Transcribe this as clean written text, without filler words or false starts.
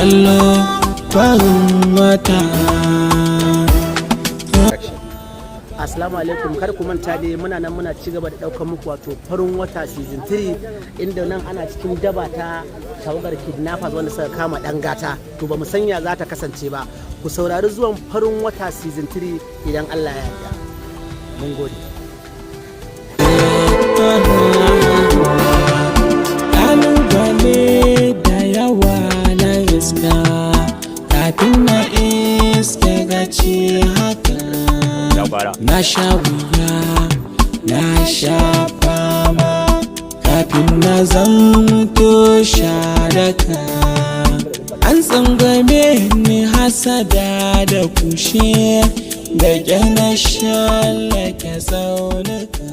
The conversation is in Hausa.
kallo farin wata. Assalamu alaikum, kar ku manta dai muna nan muna ci gaba da daukar muku wato farin wata season 3 inda nan ana cikin daba ta tawagar kidnappers wanda suka kama dan gata, to ba mu sanya za ta kasance ba. Ku saurari zuwan farin wata season 3 idan Allah ya yarda. Mun gode. Kalubale da yawa na iska kafin na iske gaci haka. Na sha wuya, na sha fama kafin na zanto sharaka. An tsangwame ni hasada da kushe da ƙyana shallake tsaunuka.